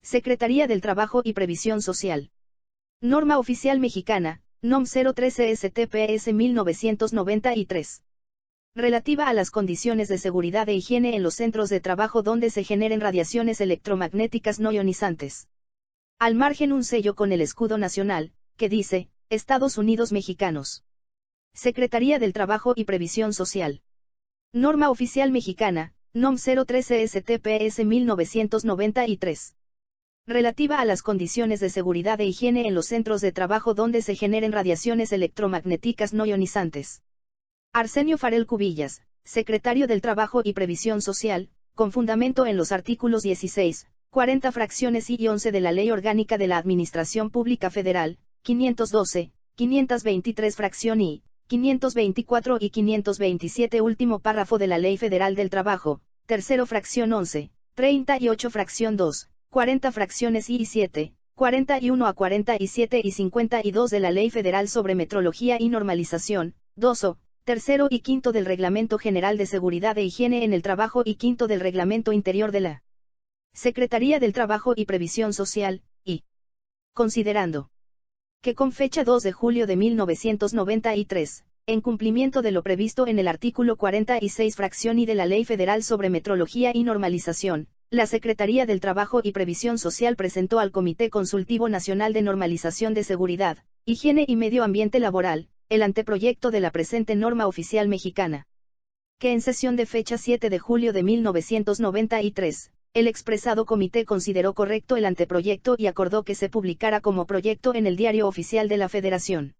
Secretaría del Trabajo y Previsión Social. Norma Oficial Mexicana, NOM 013 STPS 1993. Relativa a las condiciones de seguridad e higiene en los centros de trabajo donde se generen radiaciones electromagnéticas no ionizantes. Al margen un sello con el escudo nacional, que dice, Estados Unidos Mexicanos. Secretaría del Trabajo y Previsión Social. Norma Oficial Mexicana, NOM 013 STPS 1993. Relativa a las condiciones de seguridad e higiene en los centros de trabajo donde se generen radiaciones electromagnéticas no ionizantes. Arsenio Farel Cubillas, Secretario del Trabajo y Previsión Social, con fundamento en los artículos 16, 40 fracciones y 11 de la Ley Orgánica de la Administración Pública Federal, 512, 523 fracción I, 524 y 527 último párrafo de la Ley Federal del Trabajo, tercero fracción 11, 38 fracción 2, 40 fracciones I y 7, 41 a 47 y 52 de la Ley Federal sobre Metrología y Normalización, 2 tercero y quinto del Reglamento General de Seguridad e Higiene en el Trabajo y quinto del Reglamento Interior de la Secretaría del Trabajo y Previsión Social, y considerando que con fecha 2 de julio de 1993, en cumplimiento de lo previsto en el artículo 46 fracción I de la Ley Federal sobre Metrología y Normalización, la Secretaría del Trabajo y Previsión Social presentó al Comité Consultivo Nacional de Normalización de Seguridad, Higiene y Medio Ambiente Laboral, el anteproyecto de la presente norma oficial mexicana, que en sesión de fecha 7 de julio de 1993, el expresado comité consideró correcto el anteproyecto y acordó que se publicara como proyecto en el Diario Oficial de la Federación.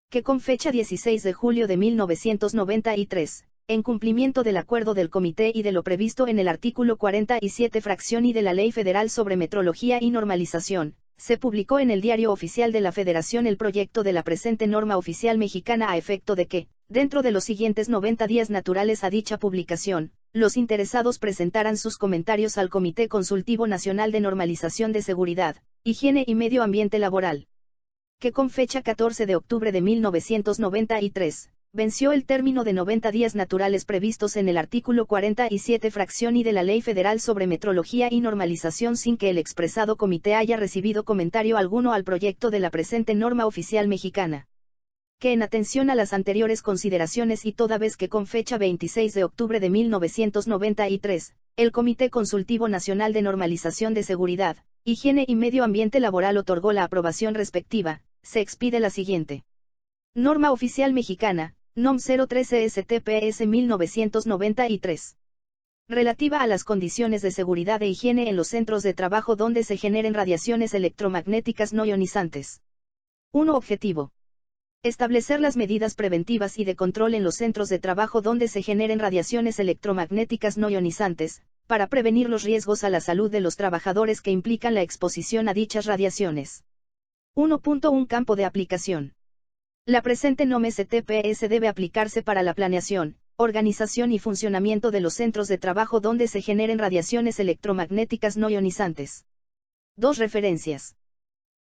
Que con fecha 16 de julio de 1993, en cumplimiento del acuerdo del comité y de lo previsto en el artículo 47 fracción I de la Ley Federal sobre Metrología y Normalización, se publicó en el Diario Oficial de la Federación el proyecto de la presente norma oficial mexicana a efecto de que, dentro de los siguientes 90 días naturales a dicha publicación, los interesados presentaran sus comentarios al Comité Consultivo Nacional de Normalización de Seguridad, Higiene y Medio Ambiente Laboral. Que con fecha 14 de octubre de 1993, venció el término de 90 días naturales previstos en el artículo 47 fracción I de la Ley Federal sobre Metrología y Normalización sin que el expresado comité haya recibido comentario alguno al proyecto de la presente norma oficial mexicana. Que en atención a las anteriores consideraciones y toda vez que con fecha 26 de octubre de 1993, el Comité Consultivo Nacional de Normalización de Seguridad, Higiene y Medio Ambiente Laboral otorgó la aprobación respectiva, se expide la siguiente. Norma Oficial Mexicana, NOM 013 STPS 1993. Relativa a las condiciones de seguridad e higiene en los centros de trabajo donde se generen radiaciones electromagnéticas no ionizantes. 1. Objetivo. Establecer las medidas preventivas y de control en los centros de trabajo donde se generen radiaciones electromagnéticas no ionizantes, para prevenir los riesgos a la salud de los trabajadores que implican la exposición a dichas radiaciones. 1.1 Campo de aplicación. La presente NOM STPS debe aplicarse para la planeación, organización y funcionamiento de los centros de trabajo donde se generen radiaciones electromagnéticas no ionizantes. 2 referencias.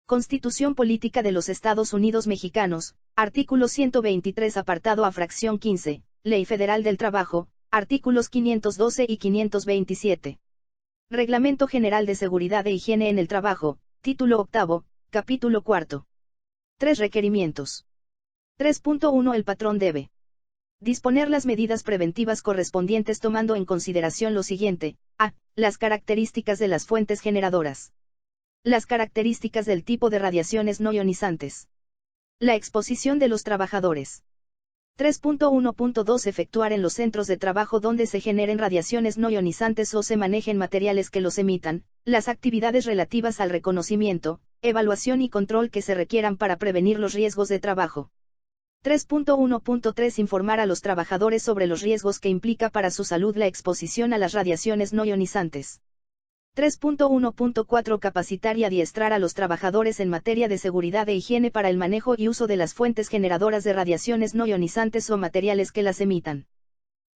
Constitución Política de los Estados Unidos Mexicanos, artículo 123 apartado A fracción 15, Ley Federal del Trabajo, artículos 512 y 527. Reglamento General de Seguridad e Higiene en el Trabajo, título 8, capítulo 4. 3 requerimientos. 3.1 El patrón debe disponer las medidas preventivas correspondientes tomando en consideración lo siguiente: a. Las características de las fuentes generadoras. Las características del tipo de radiaciones no ionizantes. La exposición de los trabajadores. 3.1.2 Efectuar en los centros de trabajo donde se generen radiaciones no ionizantes o se manejen materiales que los emitan, las actividades relativas al reconocimiento, evaluación y control que se requieran para prevenir los riesgos de trabajo. 3.1.3 Informar a los trabajadores sobre los riesgos que implica para su salud la exposición a las radiaciones no ionizantes. 3.1.4 Capacitar y adiestrar a los trabajadores en materia de seguridad e higiene para el manejo y uso de las fuentes generadoras de radiaciones no ionizantes o materiales que las emitan.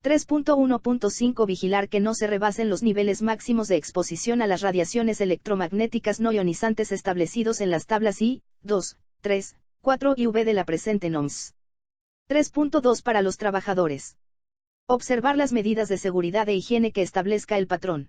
3.1.5 Vigilar que no se rebasen los niveles máximos de exposición a las radiaciones electromagnéticas no ionizantes establecidos en las tablas I, 2, 3, 4 y V de la presente NOMS. 3.2 Para los trabajadores. Observar las medidas de seguridad e higiene que establezca el patrón.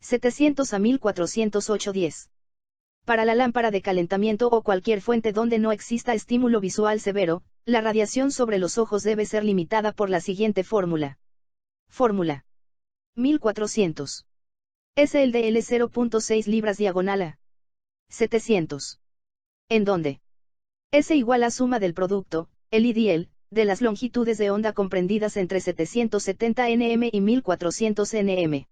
700 a 1408-10. Para la lámpara de calentamiento o cualquier fuente donde no exista estímulo visual severo, la radiación sobre los ojos debe ser limitada por la siguiente fórmula. Fórmula 1400. SLDL 0.6 libras diagonal a 700. ¿En dónde? S igual a suma del producto, el IDL, de las longitudes de onda comprendidas entre 770 nm y 1400 nm.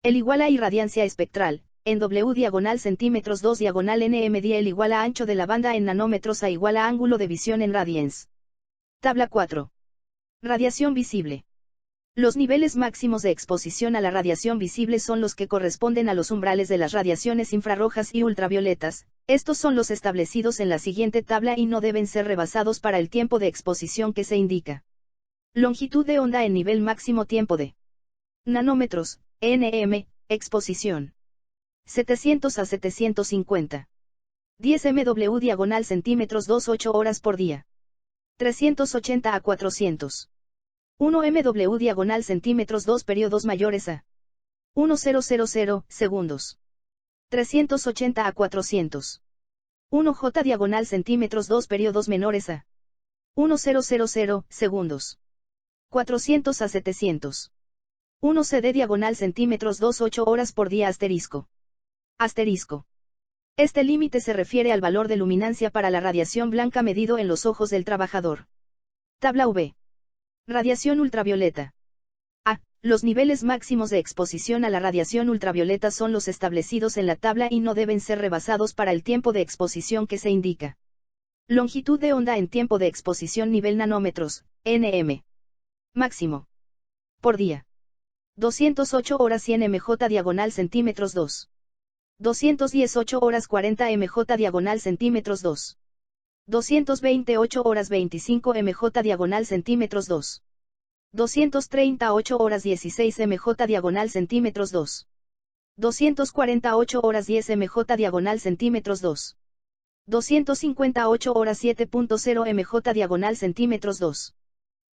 El igual a irradiancia espectral, en W diagonal centímetros 2 diagonal nm el igual a ancho de la banda en nanómetros a igual a ángulo de visión en radians. Tabla 4. Radiación visible. Los niveles máximos de exposición a la radiación visible son los que corresponden a los umbrales de las radiaciones infrarrojas y ultravioletas. Estos son los establecidos en la siguiente tabla y no deben ser rebasados para el tiempo de exposición que se indica. Longitud de onda en nivel máximo tiempo de nanómetros, nm, exposición. 700 a 750. 10 mW diagonal centímetros 2 8 horas por día. 380 a 400. 1 mW diagonal centímetros 2 periodos mayores a 1000 segundos. 380 a 400. 1 J diagonal centímetros 2 periodos menores a 1000 segundos. 400 a 700. 1 CD diagonal centímetros 2 8 horas por día asterisco. Asterisco. Este límite se refiere al valor de luminancia para la radiación blanca medido en los ojos del trabajador. Tabla V. Radiación ultravioleta. A. Los niveles máximos de exposición a la radiación ultravioleta son los establecidos en la tabla y no deben ser rebasados para el tiempo de exposición que se indica. Longitud de onda en tiempo de exposición nivel nanómetros, nm. Máximo. Por día. 208 horas 100 mj diagonal centímetros 2. 218 horas 40 mj diagonal centímetros 2. 228 horas 25 mj diagonal centímetros 2. 238 horas 16 mj diagonal centímetros 2. 248 horas 10 mj diagonal centímetros 2. 258 horas 7.0 mj diagonal centímetros 2.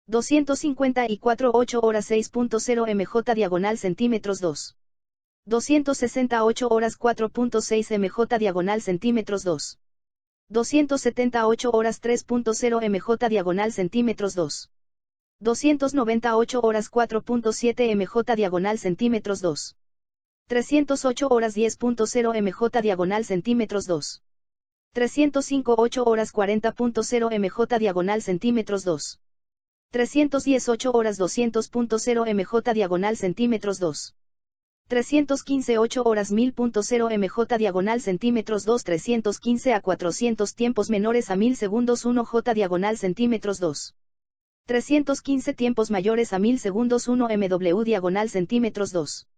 254 8 horas 6.0 mj diagonal centímetros 2. 268 horas 4.6 mj diagonal centímetros 2. 278 horas 3.0 mj diagonal centímetros 2. 298 horas 4.7 mj diagonal centímetros 2. 308 horas 10.0 mj diagonal centímetros 2. 305 8 horas 40.0 mj diagonal centímetros 2. 318 horas 200.0 mj diagonal centímetros 2. 315 8 horas 1000.0 mj diagonal centímetros 2. 315 a 400 tiempos menores a 1000 segundos 1 j diagonal centímetros 2. 315 tiempos mayores a 1000 segundos 1 mw diagonal centímetros 2.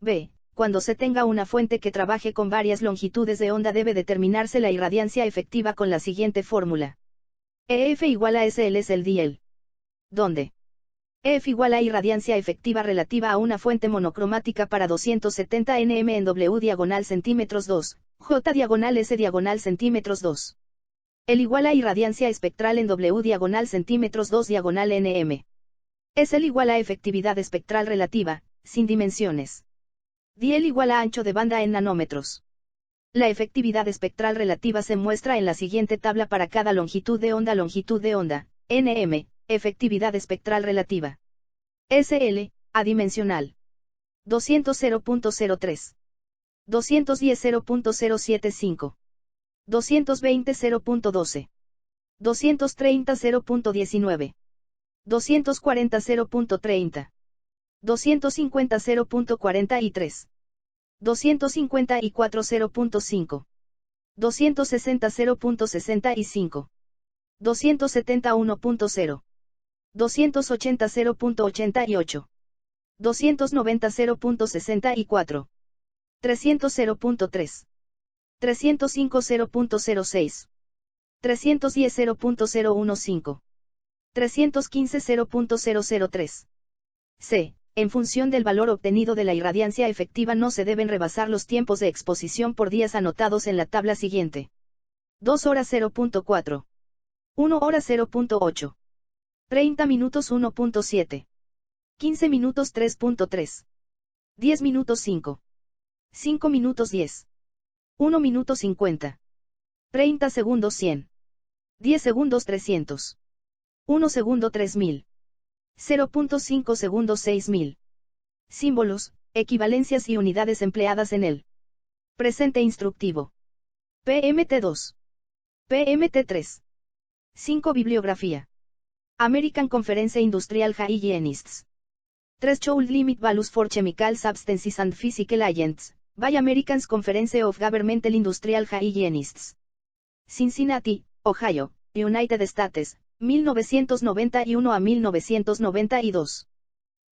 B. Cuando se tenga una fuente que trabaje con varias longitudes de onda debe determinarse la irradiancia efectiva con la siguiente fórmula. EF igual a SL es el diel. ¿Dónde? EF igual a irradiancia efectiva relativa a una fuente monocromática para 270 nm en W diagonal centímetros 2, J diagonal S diagonal centímetros 2. El igual a irradiancia espectral en W diagonal centímetros 2 diagonal nm. Es el igual a efectividad espectral relativa, sin dimensiones. Diel igual a ancho de banda en nanómetros. La efectividad espectral relativa se muestra en la siguiente tabla para cada longitud de onda, nm, efectividad espectral relativa. SL, adimensional. 200 0.03. 210 0.075. 220 0.12. 230 0.19. 240 0.30. 250 0.43. 254 0.5. 260 0.65. 270 1.0. 280 0.88. 290 0.64. 300 0.3. 305 0.06. 310 0.015. 315 0.003. C. En función del valor obtenido de la irradiancia efectiva no se deben rebasar los tiempos de exposición por días anotados en la tabla siguiente. 2 horas 0.4. 1 hora 0.8. 30 minutos 1.7. 15 minutos 3.3. 10 minutos 5. 5 minutos 10. 1 minuto 50. 30 segundos 100. 10 segundos 300. 1 segundo 3000. 0.5 segundos 6000. Símbolos, equivalencias y unidades empleadas en el presente instructivo. PMT2. PMT3. 5 Bibliografía. American Conference Industrial Hygienists. 3 Limit Values for Chemical Substances and Physical Agents, by American Conference of Governmental Industrial Hygienists. Cincinnati, Ohio, United States, 1991 a 1992.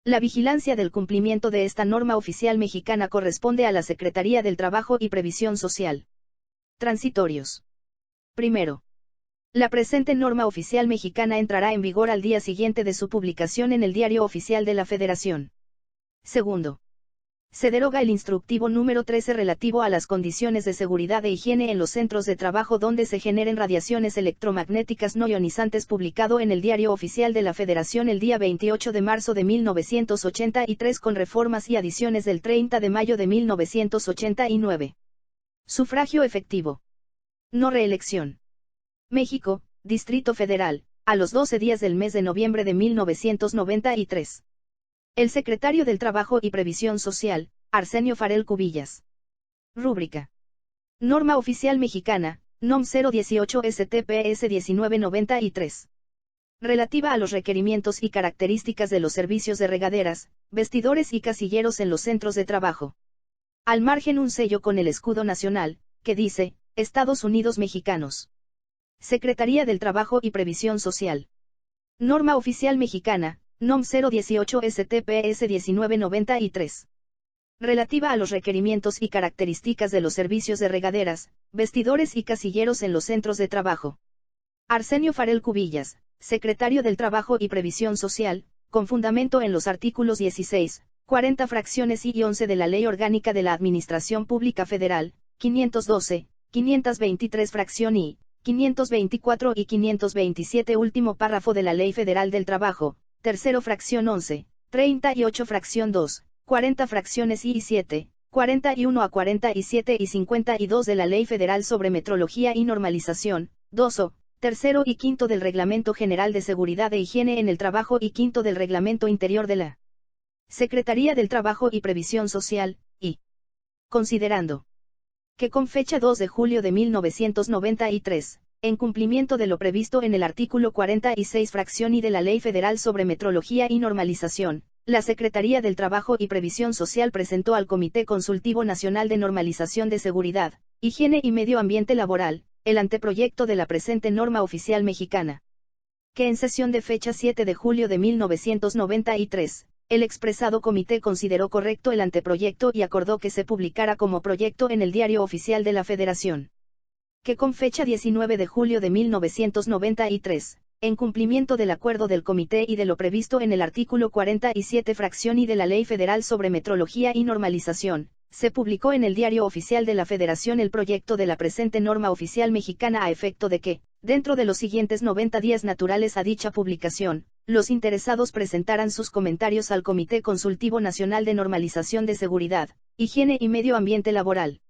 La vigilancia del cumplimiento de esta norma oficial mexicana corresponde a la Secretaría del Trabajo y Previsión Social. Transitorios. Primero. La presente norma oficial mexicana entrará en vigor al día siguiente de su publicación en el Diario Oficial de la Federación. Segundo. Se deroga el instructivo número 13 relativo a las condiciones de seguridad e higiene en los centros de trabajo donde se generen radiaciones electromagnéticas no ionizantes, publicado en el Diario Oficial de la Federación el día 28 de marzo de 1983 con reformas y adiciones del 30 de mayo de 1989. Sufragio efectivo. No reelección. México, Distrito Federal, a los 12 días del mes de noviembre de 1993. El Secretario del Trabajo y Previsión Social, Arsenio Farel Cubillas. Rúbrica. Norma Oficial Mexicana, NOM 018 STPS 1993. Relativa a los requerimientos y características de los servicios de regaderas, vestidores y casilleros en los centros de trabajo. Al margen un sello con el escudo nacional, que dice, Estados Unidos Mexicanos. Secretaría del Trabajo y Previsión Social. Norma Oficial Mexicana, NOM 018 STPS 1993. Relativa a los requerimientos y características de los servicios de regaderas, vestidores y casilleros en los centros de trabajo. Arsenio Farel Cubillas, Secretario del Trabajo y Previsión Social, con fundamento en los artículos 16, 40 fracciones y 11 de la Ley Orgánica de la Administración Pública Federal, 512, 523 fracción y 524 y 527 último párrafo de la Ley Federal del Trabajo, tercero fracción 11, 38 fracción 2, 40 fracciones y 7, 41 a 47 y 52 de la Ley Federal sobre Metrología y Normalización, 2 tercero y quinto del Reglamento General de Seguridad e Higiene en el Trabajo y quinto del Reglamento Interior de la Secretaría del Trabajo y Previsión Social, y considerando que con fecha 2 de julio de 1993, en cumplimiento de lo previsto en el artículo 46 fracción I de la Ley Federal sobre Metrología y Normalización, la Secretaría del Trabajo y Previsión Social presentó al Comité Consultivo Nacional de Normalización de Seguridad, Higiene y Medio Ambiente Laboral, el anteproyecto de la presente norma oficial mexicana. Que en sesión de fecha 7 de julio de 1993, el expresado comité consideró correcto el anteproyecto y acordó que se publicara como proyecto en el Diario Oficial de la Federación. Que con fecha 19 de julio de 1993, en cumplimiento del acuerdo del comité y de lo previsto en el artículo 47 fracción I de la Ley Federal sobre Metrología y Normalización, se publicó en el Diario Oficial de la Federación el proyecto de la presente norma oficial mexicana a efecto de que, dentro de los siguientes 90 días naturales a dicha publicación, los interesados presentaran sus comentarios al Comité Consultivo Nacional de Normalización de Seguridad, Higiene y Medio Ambiente Laboral.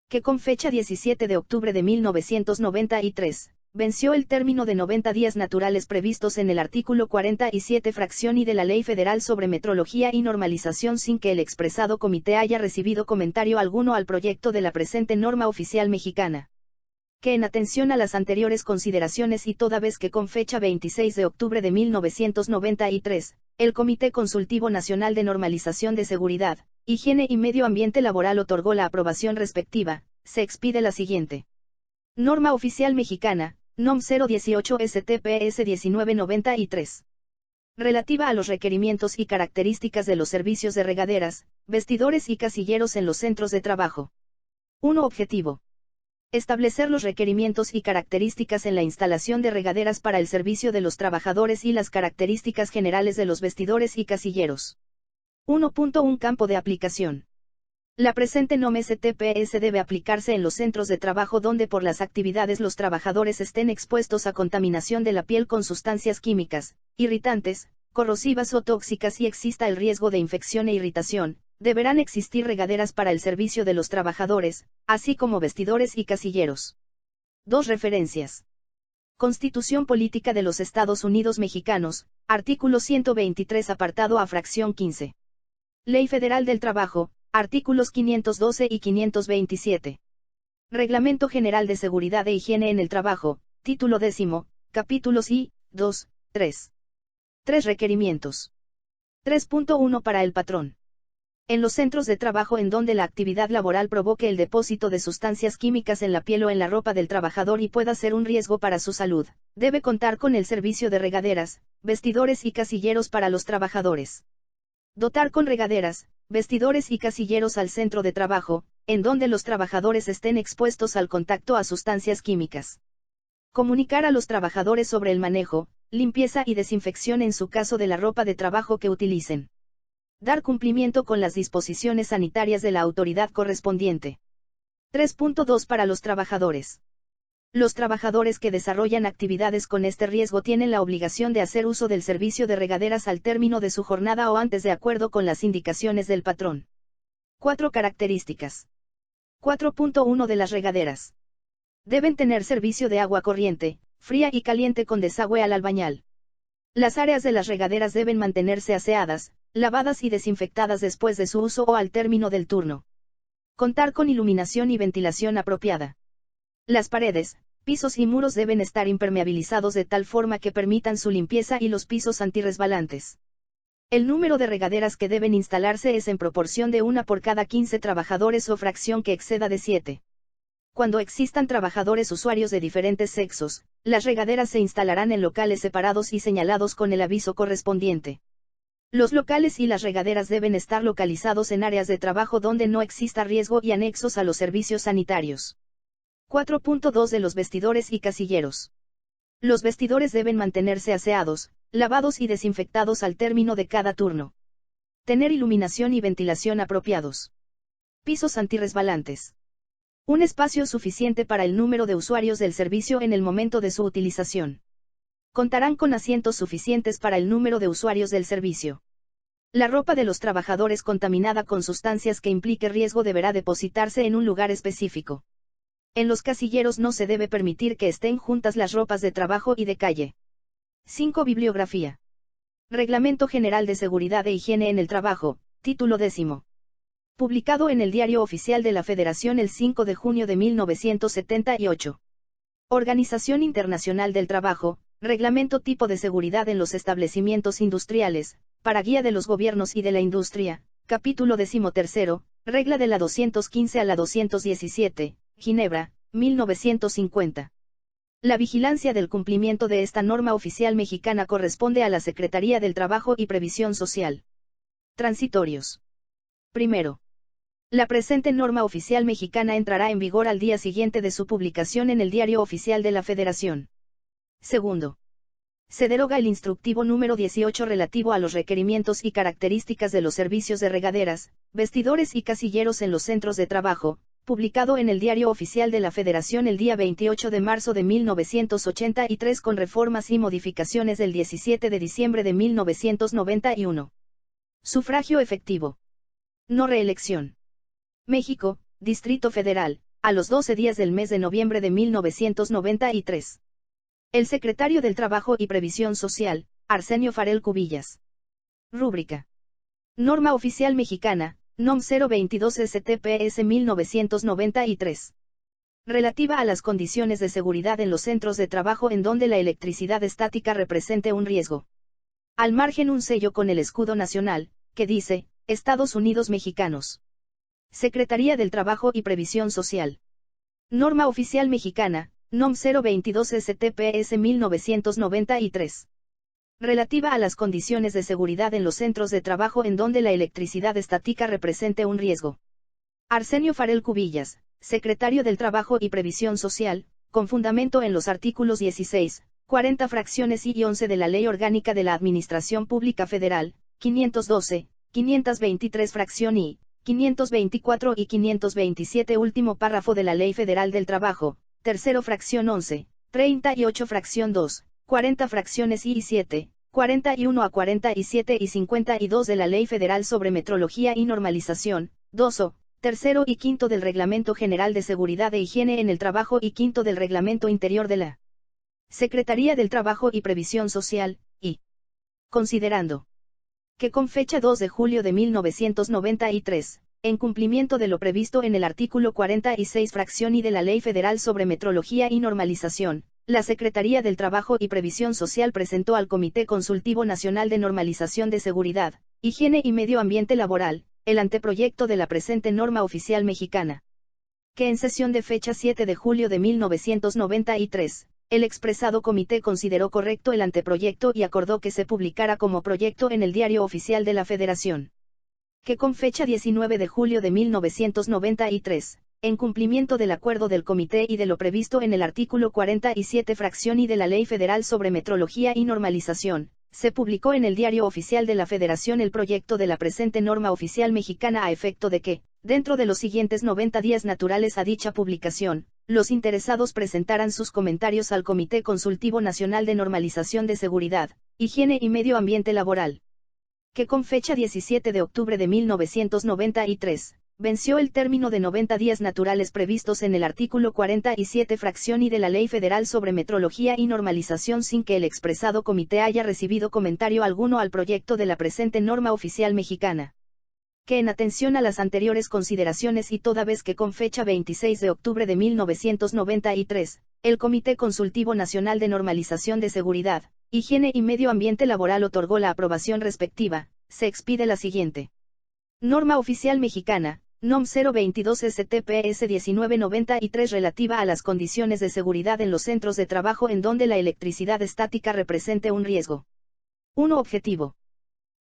Que con fecha 17 de octubre de 1993, venció el término de 90 días naturales previstos en el artículo 47 fracción I de la Ley Federal sobre Metrología y Normalización sin que el expresado comité haya recibido comentario alguno al proyecto de la presente norma oficial mexicana. Que en atención a las anteriores consideraciones y toda vez que con fecha 26 de octubre de 1993, el Comité Consultivo Nacional de Normalización de Seguridad, Higiene y Medio Ambiente Laboral otorgó la aprobación respectiva, se expide la siguiente. Norma Oficial Mexicana, NOM 018 STPS 1993. Relativa a los requerimientos y características de los servicios de regaderas, vestidores y casilleros en los centros de trabajo. 1. Objetivo. Establecer los requerimientos y características en la instalación de regaderas para el servicio de los trabajadores y las características generales de los vestidores y casilleros. 1.1 Campo de aplicación. La presente NOM STPS debe aplicarse en los centros de trabajo donde por las actividades los trabajadores estén expuestos a contaminación de la piel con sustancias químicas, irritantes, corrosivas o tóxicas y exista el riesgo de infección e irritación, deberán existir regaderas para el servicio de los trabajadores, así como vestidores y casilleros. 2 referencias. Constitución Política de los Estados Unidos Mexicanos, artículo 123 apartado A fracción 15. Ley Federal del Trabajo, artículos 512 y 527. Reglamento General de Seguridad e Higiene en el Trabajo, título 10, capítulos I, 2, 3. 3 requerimientos. 3.1 para el patrón. En los centros de trabajo en donde la actividad laboral provoque el depósito de sustancias químicas en la piel o en la ropa del trabajador y pueda ser un riesgo para su salud, debe contar con el servicio de regaderas, vestidores y casilleros para los trabajadores. Dotar con regaderas, vestidores y casilleros al centro de trabajo, en donde los trabajadores estén expuestos al contacto a sustancias químicas. Comunicar a los trabajadores sobre el manejo, limpieza y desinfección en su caso de la ropa de trabajo que utilicen. Dar cumplimiento con las disposiciones sanitarias de la autoridad correspondiente. 3.2 para los trabajadores. Los trabajadores que desarrollan actividades con este riesgo tienen la obligación de hacer uso del servicio de regaderas al término de su jornada o antes de acuerdo con las indicaciones del patrón. 4 características. 4.1 de las regaderas. Deben tener servicio de agua corriente, fría y caliente con desagüe al albañal. Las áreas de las regaderas deben mantenerse aseadas, lavadas y desinfectadas después de su uso o al término del turno. Contar con iluminación y ventilación apropiada. Las paredes, pisos y muros deben estar impermeabilizados de tal forma que permitan su limpieza y los pisos antirresbalantes. El número de regaderas que deben instalarse es en proporción de 1 por cada 15 trabajadores o fracción que exceda de 7. Cuando existan trabajadores usuarios de diferentes sexos, las regaderas se instalarán en locales separados y señalados con el aviso correspondiente. Los locales y las regaderas deben estar localizados en áreas de trabajo donde no exista riesgo y anexos a los servicios sanitarios. 4.2 de los vestidores y casilleros. Los vestidores deben mantenerse aseados, lavados y desinfectados al término de cada turno. Tener iluminación y ventilación apropiados. Pisos antirresbalantes. Un espacio suficiente para el número de usuarios del servicio en el momento de su utilización. Contarán con asientos suficientes para el número de usuarios del servicio. La ropa de los trabajadores contaminada con sustancias que implique riesgo deberá depositarse en un lugar específico. En los casilleros no se debe permitir que estén juntas las ropas de trabajo y de calle. 5 Bibliografía. Reglamento General de Seguridad e Higiene en el Trabajo, título 10. Publicado en el Diario Oficial de la Federación el 5 de junio de 1978. Organización Internacional del Trabajo, Reglamento Tipo de Seguridad en los Establecimientos Industriales, para guía de los gobiernos y de la industria, capítulo 13, regla de la 215 a la 217, Ginebra, 1950. La vigilancia del cumplimiento de esta norma oficial mexicana corresponde a la Secretaría del Trabajo y Previsión Social. Transitorios. Primero. La presente norma oficial mexicana entrará en vigor al día siguiente de su publicación en el Diario Oficial de la Federación. Segundo. Se deroga el instructivo número 18 relativo a los requerimientos y características de los servicios de regaderas, vestidores y casilleros en los centros de trabajo, publicado en el Diario Oficial de la Federación el día 28 de marzo de 1983 con reformas y modificaciones del 17 de diciembre de 1991. Sufragio efectivo. No reelección. México, Distrito Federal, a los 12 días del mes de noviembre de 1993. El Secretario del Trabajo y Previsión Social, Arsenio Farel Cubillas. Rúbrica. Norma Oficial Mexicana, NOM 022 STPS 1993. Relativa a las condiciones de seguridad en los centros de trabajo en donde la electricidad estática represente un riesgo. Al margen un sello con el escudo nacional, que dice, Estados Unidos Mexicanos. Secretaría del Trabajo y Previsión Social. Norma Oficial Mexicana, NOM 022 STPS 1993. Relativa a las condiciones de seguridad en los centros de trabajo en donde la electricidad estática represente un riesgo. Arsenio Farel Cubillas, Secretario del Trabajo y Previsión Social, con fundamento en los artículos 16, 40 fracciones y 11 de la Ley Orgánica de la Administración Pública Federal, 512, 523 fracción I, 524 y 527 último párrafo de la Ley Federal del Trabajo, tercero fracción 11, 38 fracción 2, 40 fracciones I y 7, 41 a 47 y 52 de la Ley Federal sobre Metrología y Normalización, 2o, tercero y quinto del Reglamento General de Seguridad e Higiene en el Trabajo y quinto del Reglamento Interior de la Secretaría del Trabajo y Previsión Social, y considerando que con fecha 2 de julio de 1993, en cumplimiento de lo previsto en el artículo 46 fracción I de la Ley Federal sobre Metrología y Normalización, la Secretaría del Trabajo y Previsión Social presentó al Comité Consultivo Nacional de Normalización de Seguridad, Higiene y Medio Ambiente Laboral, el anteproyecto de la presente norma oficial mexicana, que en sesión de fecha 7 de julio de 1993, el expresado comité consideró correcto el anteproyecto y acordó que se publicara como proyecto en el Diario Oficial de la Federación, que con fecha 19 de julio de 1993, en cumplimiento del acuerdo del comité y de lo previsto en el artículo 47 fracción I de la Ley Federal sobre Metrología y Normalización, se publicó en el Diario Oficial de la Federación el proyecto de la presente norma oficial mexicana a efecto de que, dentro de los siguientes 90 días naturales a dicha publicación, los interesados presentaran sus comentarios al Comité Consultivo Nacional de Normalización de Seguridad, Higiene y Medio Ambiente Laboral, que con fecha 17 de octubre de 1993, venció el término de 90 días naturales previstos en el artículo 47 fracción I de la Ley Federal sobre Metrología y Normalización sin que el expresado comité haya recibido comentario alguno al proyecto de la presente norma oficial mexicana, que en atención a las anteriores consideraciones y toda vez que con fecha 26 de octubre de 1993, el Comité Consultivo Nacional de Normalización de Seguridad, Higiene y Medio Ambiente Laboral otorgó la aprobación respectiva, se expide la siguiente norma oficial mexicana, NOM 022 STPS 1993 relativa a las condiciones de seguridad en los centros de trabajo en donde la electricidad estática represente un riesgo. 1. Objetivo: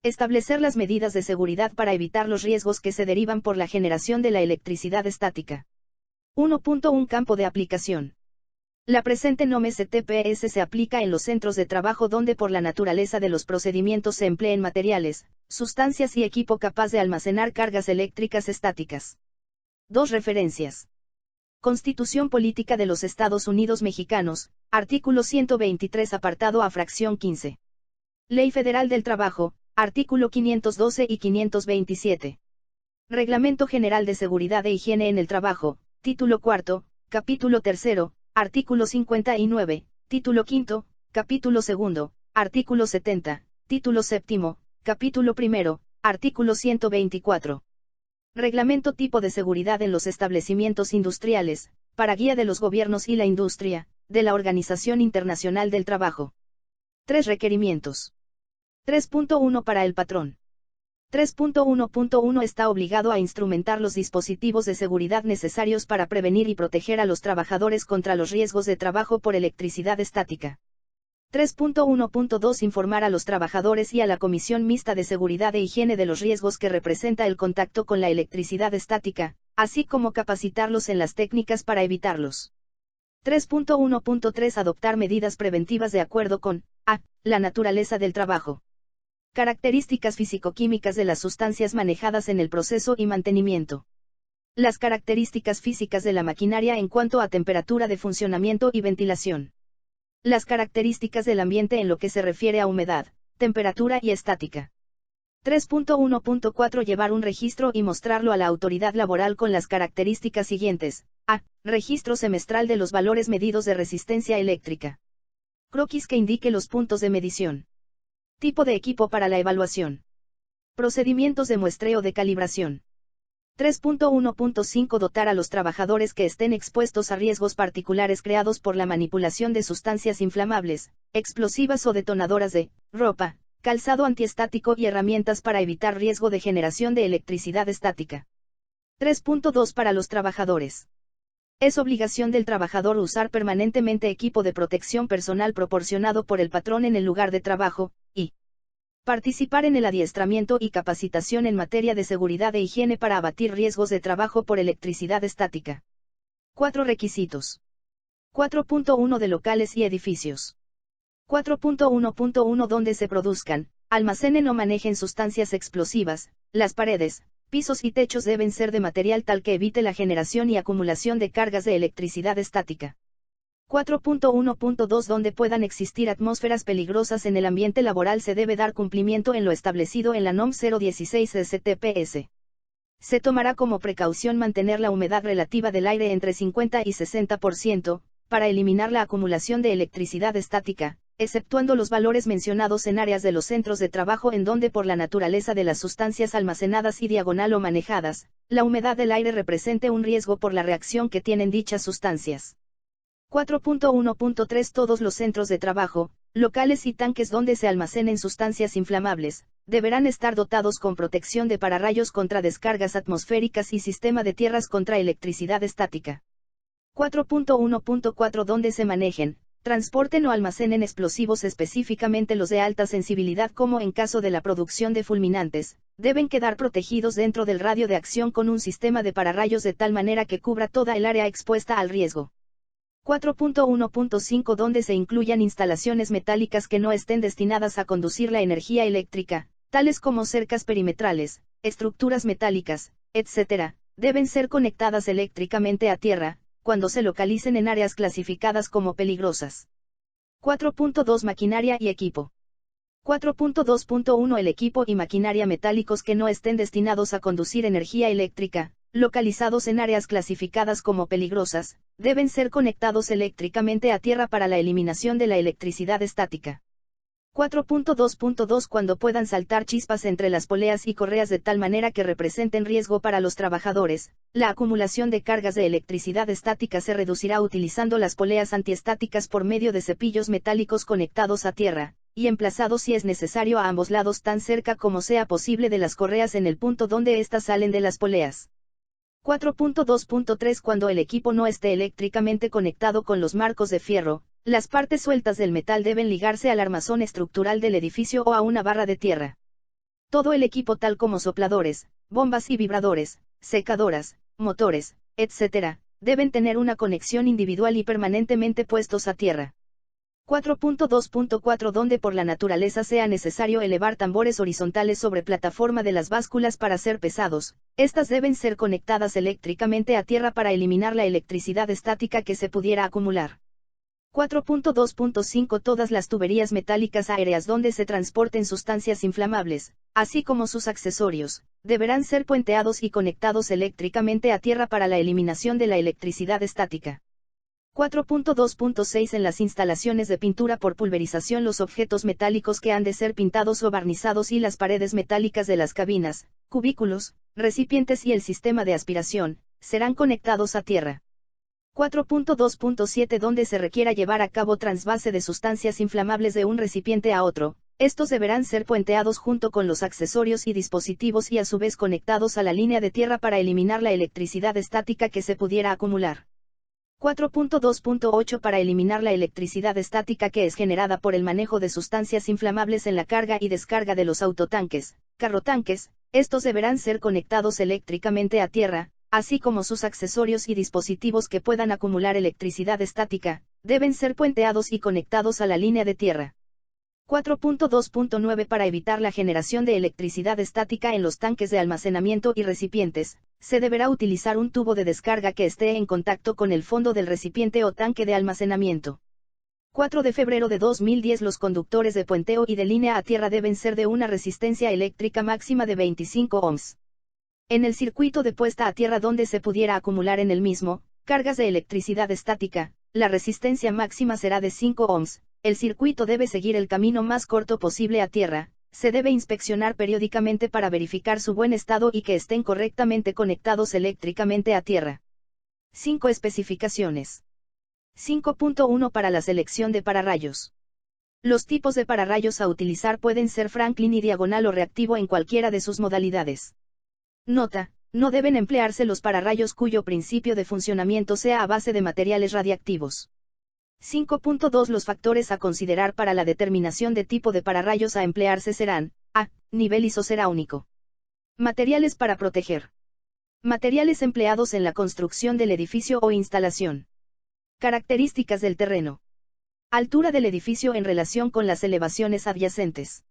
establecer las medidas de seguridad para evitar los riesgos que se derivan por la generación de la electricidad estática. 1.1 Campo de aplicación. La presente NOM STPS se aplica en los centros de trabajo donde por la naturaleza de los procedimientos se empleen materiales, sustancias y equipo capaz de almacenar cargas eléctricas estáticas. 2 Referencias. Constitución Política de los Estados Unidos Mexicanos, artículo 123 apartado A fracción 15. Ley Federal del Trabajo, artículo 512 y 527. Reglamento General de Seguridad e Higiene en el Trabajo, título 4, capítulo 3, artículo 59, título 5, capítulo 2, artículo 70, título 7, capítulo 1, artículo 124. Reglamento Tipo de Seguridad en los Establecimientos Industriales, para guía de los gobiernos y la industria, de la Organización Internacional del Trabajo. 3 Requerimientos. 3.1 Para el patrón. 3.1.1 Está obligado a instrumentar los dispositivos de seguridad necesarios para prevenir y proteger a los trabajadores contra los riesgos de trabajo por electricidad estática. 3.1.2 Informar a los trabajadores y a la Comisión Mixta de Seguridad e Higiene de los riesgos que representa el contacto con la electricidad estática, así como capacitarlos en las técnicas para evitarlos. 3.1.3 Adoptar medidas preventivas de acuerdo con a. La naturaleza del trabajo. Características físico-químicas de las sustancias manejadas en el proceso y mantenimiento. Las características físicas de la maquinaria en cuanto a temperatura de funcionamiento y ventilación. Las características del ambiente en lo que se refiere a humedad, temperatura y estática. 3.1.4 Llevar un registro y mostrarlo a la autoridad laboral con las características siguientes. A. Registro semestral de los valores medidos de resistencia eléctrica. Croquis que indique los puntos de medición. Tipo de equipo para la evaluación. Procedimientos de muestreo de calibración. 3.1.5 Dotar a los trabajadores que estén expuestos a riesgos particulares creados por la manipulación de sustancias inflamables, explosivas o detonadoras de ropa, calzado antiestático y herramientas para evitar riesgo de generación de electricidad estática. 3.2 Para los trabajadores. Es obligación del trabajador usar permanentemente equipo de protección personal proporcionado por el patrón en el lugar de trabajo, y participar en el adiestramiento y capacitación en materia de seguridad e higiene para abatir riesgos de trabajo por electricidad estática. 4 Requisitos. 4.1 De locales y edificios. 4.1.1 Donde se produzcan, almacenen o manejen sustancias explosivas, las paredes, pisos y techos deben ser de material tal que evite la generación y acumulación de cargas de electricidad estática. 4.1.2 Donde puedan existir atmósferas peligrosas en el ambiente laboral se debe dar cumplimiento en lo establecido en la NOM 016 STPS. Se tomará como precaución mantener la humedad relativa del aire entre 50 y 60%, para eliminar la acumulación de electricidad estática, exceptuando los valores mencionados en áreas de los centros de trabajo en donde por la naturaleza de las sustancias almacenadas y diagonal o manejadas, la humedad del aire represente un riesgo por la reacción que tienen dichas sustancias. 4.1.3 Todos los centros de trabajo, locales y tanques donde se almacenen sustancias inflamables, deberán estar dotados con protección de pararrayos contra descargas atmosféricas y sistema de tierras contra electricidad estática. 4.1.4 Donde se manejen, transporten o almacenen explosivos, específicamente los de alta sensibilidad como en caso de la producción de fulminantes, deben quedar protegidos dentro del radio de acción con un sistema de pararrayos de tal manera que cubra toda el área expuesta al riesgo. 4.1.5 Donde se incluyan instalaciones metálicas que no estén destinadas a conducir la energía eléctrica, tales como cercas perimetrales, estructuras metálicas, etc., deben ser conectadas eléctricamente a tierra, cuando se localicen en áreas clasificadas como peligrosas. 4.2 Maquinaria y equipo. 4.2.1 El equipo y maquinaria metálicos que no estén destinados a conducir energía eléctrica, localizados en áreas clasificadas como peligrosas, deben ser conectados eléctricamente a tierra para la eliminación de la electricidad estática. 4.2.2 Cuando puedan saltar chispas entre las poleas y correas de tal manera que representen riesgo para los trabajadores, la acumulación de cargas de electricidad estática se reducirá utilizando las poleas antiestáticas por medio de cepillos metálicos conectados a tierra, y emplazados si es necesario a ambos lados tan cerca como sea posible de las correas en el punto donde éstas salen de las poleas. 4.2.3 Cuando el equipo no esté eléctricamente conectado con los marcos de fierro, las partes sueltas del metal deben ligarse al armazón estructural del edificio o a una barra de tierra. Todo el equipo tal como sopladores, bombas y vibradores, secadoras, motores, etc., deben tener una conexión individual y permanentemente puestos a tierra. 4.2.4 Donde por la naturaleza sea necesario elevar tambores horizontales sobre plataforma de las básculas para ser pesados, estas deben ser conectadas eléctricamente a tierra para eliminar la electricidad estática que se pudiera acumular. 4.2.5 Todas las tuberías metálicas aéreas donde se transporten sustancias inflamables, así como sus accesorios, deberán ser puenteados y conectados eléctricamente a tierra para la eliminación de la electricidad estática. 4.2.6 En las instalaciones de pintura por pulverización los objetos metálicos que han de ser pintados o barnizados y las paredes metálicas de las cabinas, cubículos, recipientes y el sistema de aspiración, serán conectados a tierra. 4.2.7 Donde se requiera llevar a cabo trasvase de sustancias inflamables de un recipiente a otro, estos deberán ser puenteados junto con los accesorios y dispositivos y a su vez conectados a la línea de tierra para eliminar la electricidad estática que se pudiera acumular. 4.2.8 Para eliminar la electricidad estática que es generada por el manejo de sustancias inflamables en la carga y descarga de los autotanques, carrotanques, estos deberán ser conectados eléctricamente a tierra, así como sus accesorios y dispositivos que puedan acumular electricidad estática, deben ser puenteados y conectados a la línea de tierra. 4.2.9 Para evitar la generación de electricidad estática en los tanques de almacenamiento y recipientes, se deberá utilizar un tubo de descarga que esté en contacto con el fondo del recipiente o tanque de almacenamiento. 4 de febrero de 2010 Los conductores de puenteo y de línea a tierra deben ser de una resistencia eléctrica máxima de 25 ohms. En el circuito de puesta a tierra donde se pudiera acumular en el mismo, cargas de electricidad estática, la resistencia máxima será de 5 ohms, el circuito debe seguir el camino más corto posible a tierra, se debe inspeccionar periódicamente para verificar su buen estado y que estén correctamente conectados eléctricamente a tierra. 5 Especificaciones. 5.1 Para la selección de pararrayos. Los tipos de pararrayos a utilizar pueden ser Franklin y diagonal o reactivo en cualquiera de sus modalidades. Nota: no deben emplearse los pararrayos cuyo principio de funcionamiento sea a base de materiales radiactivos. 5.2 Los factores a considerar para la determinación de tipo de pararrayos a emplearse serán: A. Nivel ISO será único. Materiales para proteger. Materiales empleados en la construcción del edificio o instalación. Características del terreno. Altura del edificio en relación con las elevaciones adyacentes.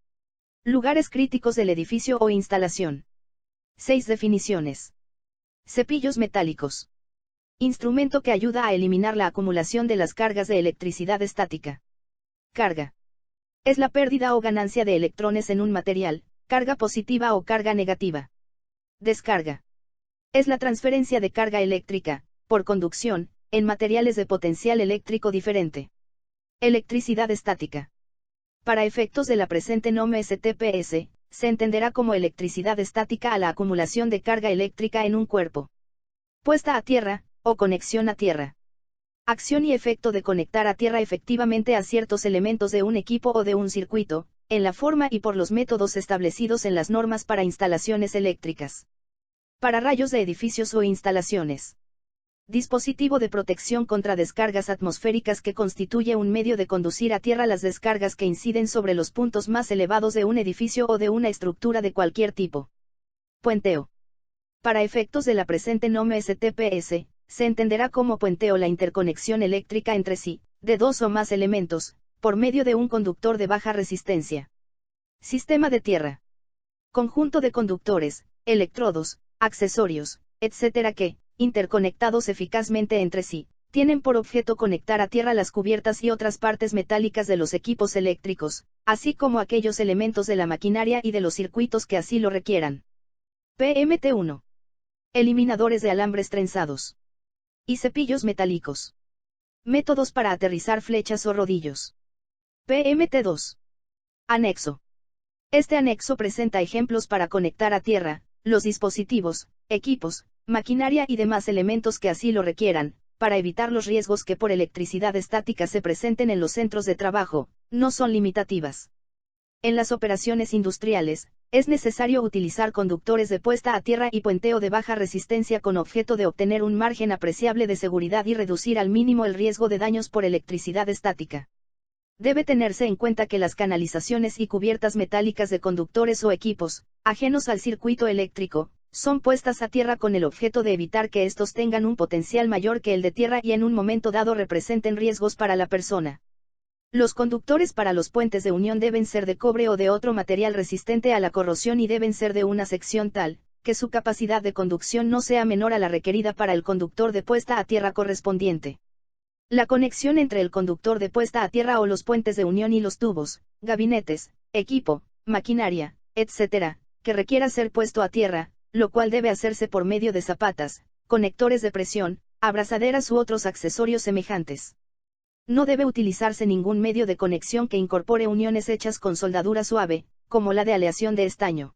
Lugares críticos del edificio o instalación. 6 definiciones. Cepillos metálicos. Instrumento que ayuda a eliminar la acumulación de las cargas de electricidad estática. Carga. Es la pérdida o ganancia de electrones en un material, carga positiva o carga negativa. Descarga. Es la transferencia de carga eléctrica, por conducción, en materiales de potencial eléctrico diferente. Electricidad estática. Para efectos de la presente norma STPS, se entenderá como electricidad estática a la acumulación de carga eléctrica en un cuerpo. Puesta a tierra, o conexión a tierra. Acción y efecto de conectar a tierra efectivamente a ciertos elementos de un equipo o de un circuito, en la forma y por los métodos establecidos en las normas para instalaciones eléctricas. Para rayos de edificios o instalaciones. Dispositivo de protección contra descargas atmosféricas que constituye un medio de conducir a tierra las descargas que inciden sobre los puntos más elevados de un edificio o de una estructura de cualquier tipo. Puenteo. Para efectos de la presente norma STPS, se entenderá como puenteo la interconexión eléctrica entre sí, de dos o más elementos, por medio de un conductor de baja resistencia. Sistema de tierra. Conjunto de conductores, electrodos, accesorios, etc. que, interconectados eficazmente entre sí, tienen por objeto conectar a tierra las cubiertas y otras partes metálicas de los equipos eléctricos, así como aquellos elementos de la maquinaria y de los circuitos que así lo requieran. PMT1. Eliminadores de alambres trenzados. Y cepillos metálicos. Métodos para aterrizar flechas o rodillos. PMT2. Anexo. Este anexo presenta ejemplos para conectar a tierra, los dispositivos, equipos, maquinaria y demás elementos que así lo requieran, para evitar los riesgos que por electricidad estática se presenten en los centros de trabajo, no son limitativas. En las operaciones industriales, es necesario utilizar conductores de puesta a tierra y puenteo de baja resistencia con objeto de obtener un margen apreciable de seguridad y reducir al mínimo el riesgo de daños por electricidad estática. Debe tenerse en cuenta que las canalizaciones y cubiertas metálicas de conductores o equipos, ajenos al circuito eléctrico, son puestas a tierra con el objeto de evitar que estos tengan un potencial mayor que el de tierra y en un momento dado representen riesgos para la persona. Los conductores para los puentes de unión deben ser de cobre o de otro material resistente a la corrosión y deben ser de una sección tal, que su capacidad de conducción no sea menor a la requerida para el conductor de puesta a tierra correspondiente. La conexión entre el conductor de puesta a tierra o los puentes de unión y los tubos, gabinetes, equipo, maquinaria, etc., que requiera ser puesto a tierra, lo cual debe hacerse por medio de zapatas, conectores de presión, abrazaderas u otros accesorios semejantes. No debe utilizarse ningún medio de conexión que incorpore uniones hechas con soldadura suave, como la de aleación de estaño.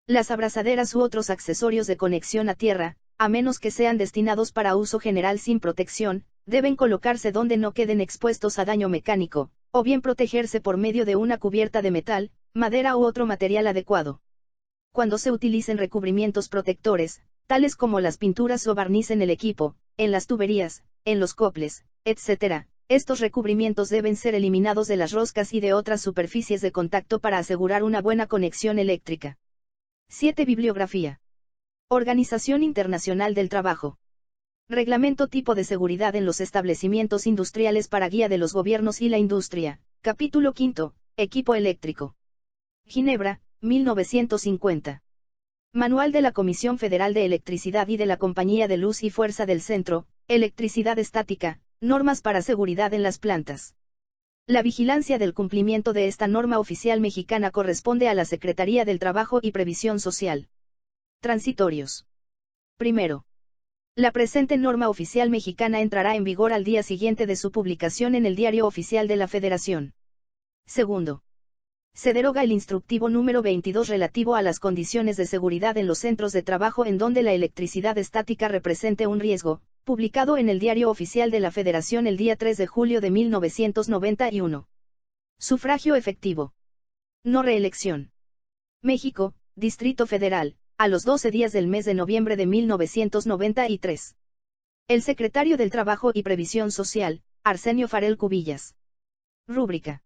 Las abrazaderas u otros accesorios de conexión a tierra, a menos que sean destinados para uso general sin protección, deben colocarse donde no queden expuestos a daño mecánico, o bien protegerse por medio de una cubierta de metal, madera u otro material adecuado. Cuando se utilicen recubrimientos protectores, tales como las pinturas o barniz en el equipo, en las tuberías, en los coples, etc., estos recubrimientos deben ser eliminados de las roscas y de otras superficies de contacto para asegurar una buena conexión eléctrica. 7. Bibliografía. Organización Internacional del Trabajo. Reglamento Tipo de Seguridad en los Establecimientos Industriales para Guía de los Gobiernos y la Industria, Capítulo 5, Equipo Eléctrico. Ginebra, 1950. Manual de la Comisión Federal de Electricidad y de la Compañía de Luz y Fuerza del Centro, Electricidad Estática, Normas para Seguridad en las Plantas. La vigilancia del cumplimiento de esta norma oficial mexicana corresponde a la Secretaría del Trabajo y Previsión Social. Transitorios. Primero. La presente norma oficial mexicana entrará en vigor al día siguiente de su publicación en el Diario Oficial de la Federación. Segundo. Se deroga el instructivo número 22 relativo a las condiciones de seguridad en los centros de trabajo en donde la electricidad estática represente un riesgo, publicado en el Diario Oficial de la Federación el día 3 de julio de 1991. Sufragio efectivo. No reelección. México, Distrito Federal, a los 12 días del mes de noviembre de 1993. El Secretario del Trabajo y Previsión Social, Arsenio Farel Cubillas. Rúbrica.